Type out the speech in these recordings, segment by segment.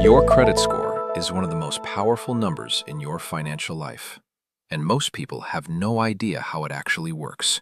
Your credit score is one of the most powerful numbers in your financial life, and most people have no idea how it actually works.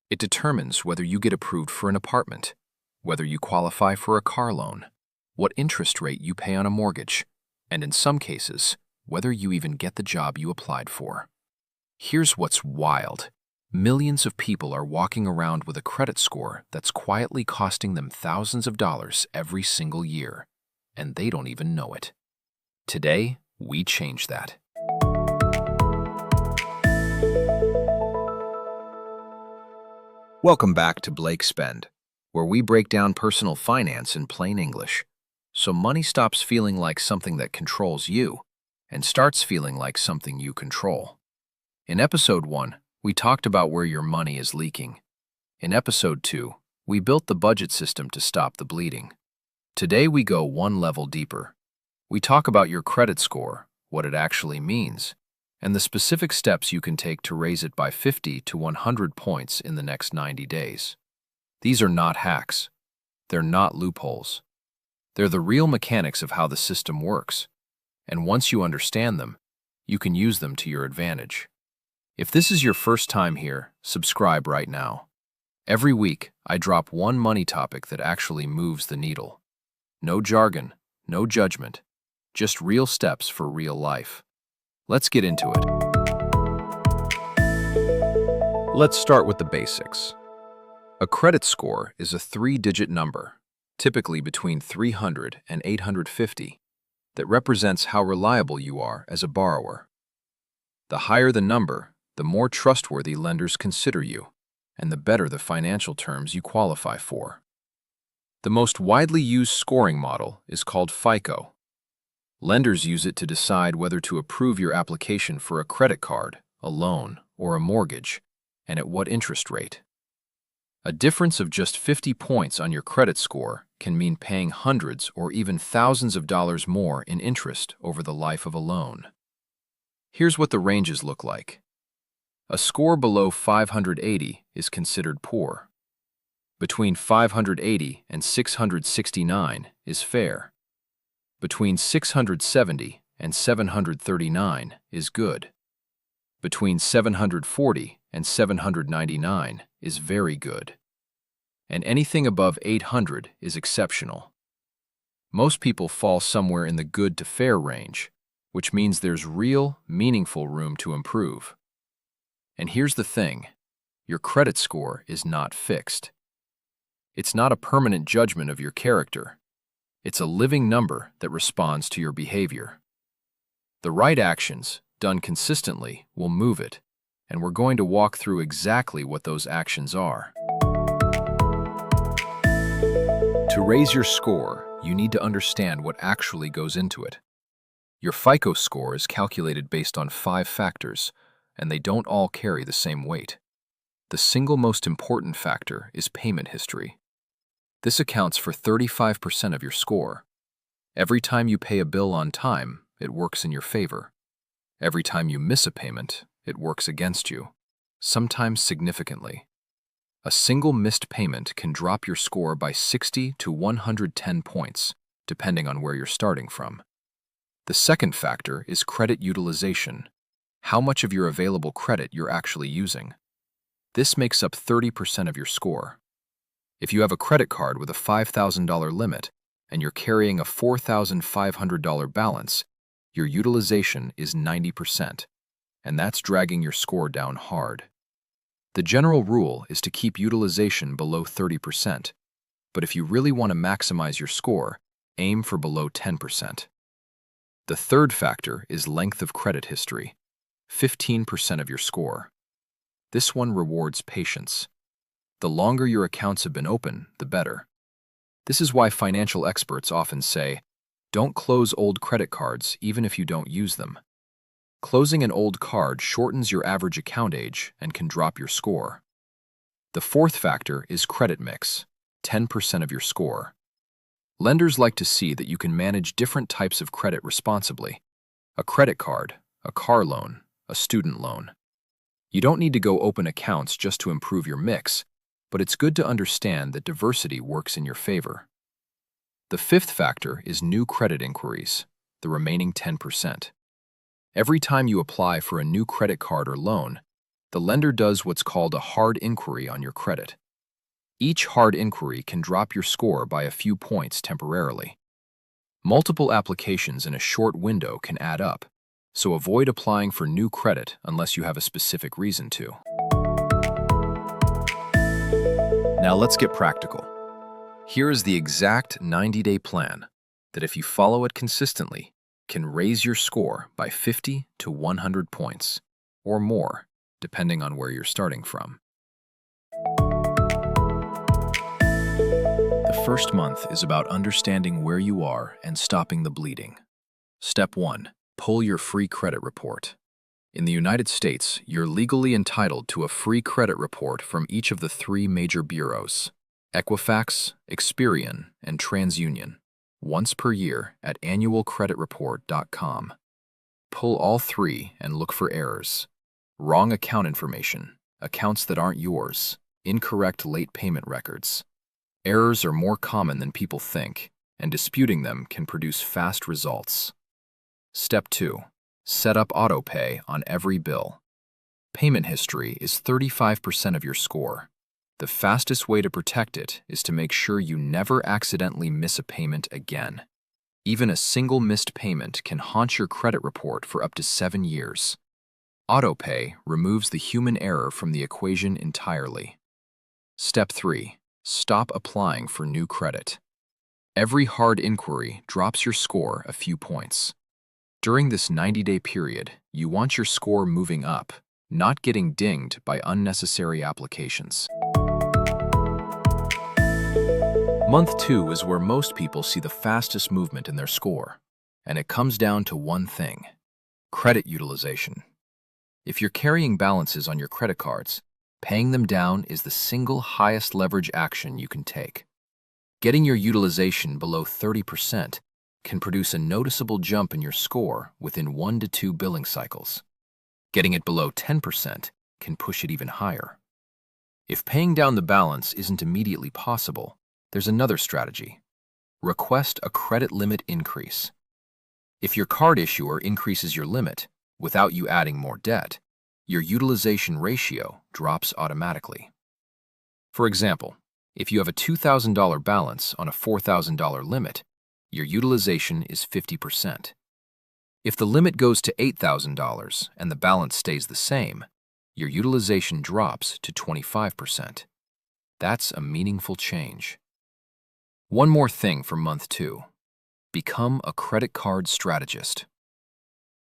It determines whether you get approved for an apartment, whether you qualify for a car loan, what interest rate you pay on a mortgage, and in some cases, whether you even get the job you applied for. Here's what's wild. Millions of people are walking around with a credit score that's quietly costing them thousands of dollars every single year, and they don't even know it. Today, we change that. Welcome back to Blake Spend, where we break down personal finance in plain English, so money stops feeling like something that controls you and starts feeling like something you control. In Episode 1, we talked about where your money is leaking. In Episode 2, we built the budget system to stop the bleeding. Today we go one level deeper. We talk about your credit score, what it actually means, and the specific steps you can take to raise it by 50 to 100 points in the next 90 days. These are not hacks. They're not loopholes. They're the real mechanics of how the system works, and once you understand them, you can use them to your advantage. If this is your first time here, subscribe right now. Every week, I drop one money topic that actually moves the needle. No jargon, no judgment, just real steps for real life. Let's get into it. Let's start with the basics. A credit score is a three-digit number, typically between 300 and 850, that represents how reliable you are as a borrower. The higher the number, the more trustworthy lenders consider you, and the better the financial terms you qualify for. The most widely used scoring model is called FICO. Lenders use it to decide whether to approve your application for a credit card, a loan, or a mortgage, and at what interest rate. A difference of just 50 points on your credit score can mean paying hundreds or even thousands of dollars more in interest over the life of a loan. Here's what the ranges look like. A score below 580 is considered poor. Between 580 and 669 is fair. Between 670 and 739 is good. Between 740 and 799 is very good. And anything above 800 is exceptional. Most people fall somewhere in the good to fair range, which means there's real, meaningful room to improve. And here's the thing, your credit score is not fixed. It's not a permanent judgment of your character. It's a living number that responds to your behavior. The right actions, done consistently, will move it, and we're going to walk through exactly what those actions are. To raise your score, you need to understand what actually goes into it. Your FICO score is calculated based on 5 factors, and they don't all carry the same weight. The single most important factor is payment history. This accounts for 35% of your score. Every time you pay a bill on time, it works in your favor. Every time you miss a payment, it works against you, sometimes significantly. A single missed payment can drop your score by 60 to 110 points, depending on where you're starting from. The second factor is credit utilization, how much of your available credit you're actually using. This makes up 30% of your score. If you have a credit card with a $5,000 limit and you're carrying a $4,500 balance, your utilization is 90%, and that's dragging your score down hard. The general rule is to keep utilization below 30%, but if you really want to maximize your score, aim for below 10%. The third factor is length of credit history, 15% of your score. This one rewards patience. The longer your accounts have been open, the better. This is why financial experts often say, don't close old credit cards even if you don't use them. Closing an old card shortens your average account age and can drop your score. The fourth factor is credit mix, 10% of your score. Lenders like to see that you can manage different types of credit responsibly. A credit card, a car loan, a student loan. You don't need to go open accounts just to improve your mix, but it's good to understand that diversity works in your favor. The fifth factor is new credit inquiries, the remaining 10%. Every time you apply for a new credit card or loan, the lender does what's called a hard inquiry on your credit. Each hard inquiry can drop your score by a few points temporarily. Multiple applications in a short window can add up, so avoid applying for new credit unless you have a specific reason to. Now let's get practical. Here is the exact 90-day plan that, if you follow it consistently, can raise your score by 50 to 100 points, or more, depending on where you're starting from. The first month is about understanding where you are and stopping the bleeding. Step 1. Pull your free credit report. In the United States, you're legally entitled to a free credit report from each of the 3 major bureaus: Equifax, Experian, and TransUnion, once per year at annualcreditreport.com. Pull all 3 and look for errors: wrong account information, accounts that aren't yours, incorrect late payment records. Errors are more common than people think, and disputing them can produce fast results. Step 2. Set up autopay on every bill. Payment history is 35% of your score. The fastest way to protect it is to make sure you never accidentally miss a payment again. Even a single missed payment can haunt your credit report for up to 7 years. Autopay removes the human error from the equation entirely. Step 3. Stop applying for new credit. Every hard inquiry drops your score a few points. During this 90-day period, you want your score moving up, not getting dinged by unnecessary applications. Month 2 is where most people see the fastest movement in their score, and it comes down to one thing: credit utilization. If you're carrying balances on your credit cards, paying them down is the single highest leverage action you can take. Getting your utilization below 30% can produce a noticeable jump in your score within 1 to 2 billing cycles. Getting it below 10% can push it even higher. If paying down the balance isn't immediately possible, there's another strategy. Request a credit limit increase. If your card issuer increases your limit without you adding more debt, your utilization ratio drops automatically. For example, if you have a $2,000 balance on a $4,000 limit, your utilization is 50%. If the limit goes to $8,000 and the balance stays the same, your utilization drops to 25%. That's a meaningful change. One more thing for month 2. Become a credit card strategist.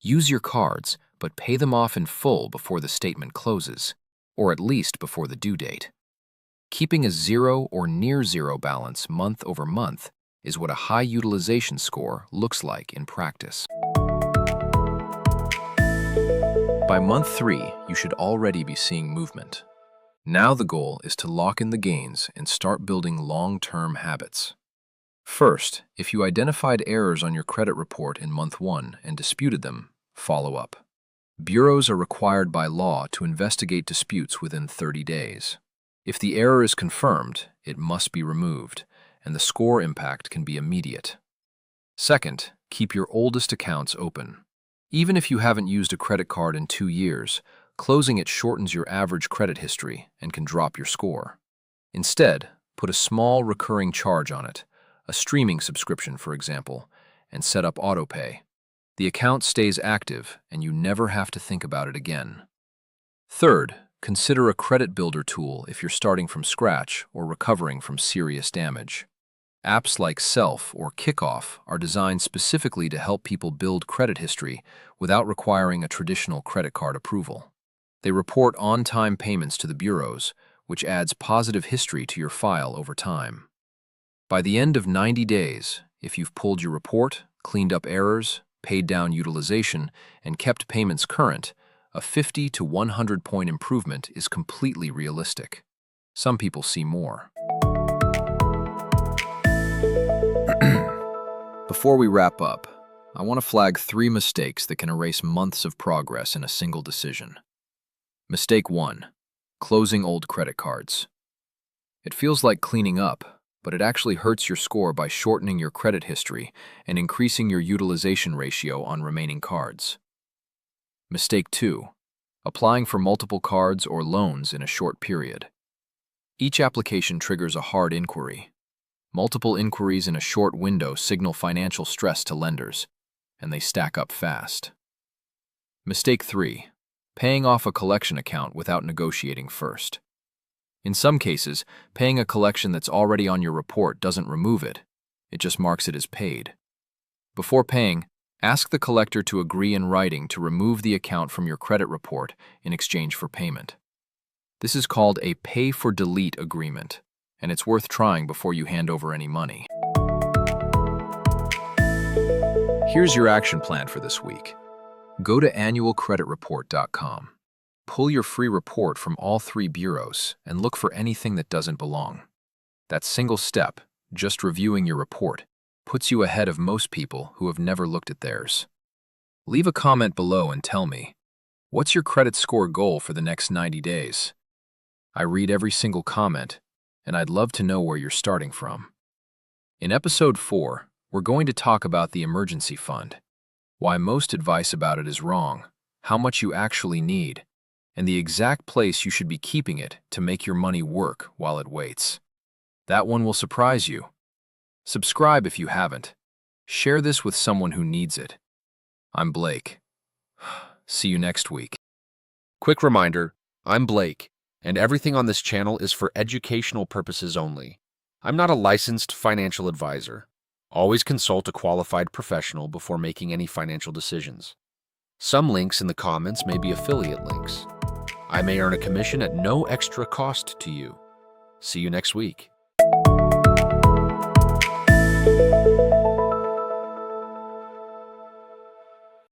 Use your cards, but pay them off in full before the statement closes, or at least before the due date. Keeping a 0 or near 0 balance month over month is what a high utilization score looks like in practice. By month 3, you should already be seeing movement. Now the goal is to lock in the gains and start building long-term habits. First, if you identified errors on your credit report in month 1 and disputed them, follow up. Bureaus are required by law to investigate disputes within 30 days. If the error is confirmed, it must be removed, and the score impact can be immediate. Second, keep your oldest accounts open. Even if you haven't used a credit card in 2 years, closing it shortens your average credit history and can drop your score. Instead, put a small recurring charge on it, a streaming subscription, for example, and set up autopay. The account stays active, and you never have to think about it again. Third, consider a credit builder tool if you're starting from scratch or recovering from serious damage. Apps like Self or Kickoff are designed specifically to help people build credit history without requiring a traditional credit card approval. They report on-time payments to the bureaus, which adds positive history to your file over time. By the end of 90 days, if you've pulled your report, cleaned up errors, paid down utilization, and kept payments current, a 50 to 100 point improvement is completely realistic. Some people see more. Before we wrap up, I want to flag 3 mistakes that can erase months of progress in a single decision. Mistake 1. Closing old credit cards. It feels like cleaning up, but it actually hurts your score by shortening your credit history and increasing your utilization ratio on remaining cards. Mistake 2. Applying for multiple cards or loans in a short period. Each application triggers a hard inquiry. Multiple inquiries in a short window signal financial stress to lenders, and they stack up fast. Mistake 3. Paying off a collection account without negotiating first. In some cases, paying a collection that's already on your report doesn't remove it. It just marks it as paid. Before paying, ask the collector to agree in writing to remove the account from your credit report in exchange for payment. This is called a pay-for-delete agreement, and it's worth trying before you hand over any money. Here's your action plan for this week. Go to annualcreditreport.com. Pull your free report from all 3 bureaus and look for anything that doesn't belong. That single step, just reviewing your report, puts you ahead of most people who have never looked at theirs. Leave a comment below and tell me, what's your credit score goal for the next 90 days? I read every single comment, and I'd love to know where you're starting from. In episode 4, we're going to talk about the emergency fund, why most advice about it is wrong, how much you actually need, and the exact place you should be keeping it to make your money work while it waits. That one will surprise you. Subscribe if you haven't. Share this with someone who needs it. I'm Blake. See you next week. Quick reminder, I'm Blake, and everything on this channel is for educational purposes only. I'm not a licensed financial advisor. Always consult a qualified professional before making any financial decisions. Some links in the comments may be affiliate links. I may earn a commission at no extra cost to you. See you next week.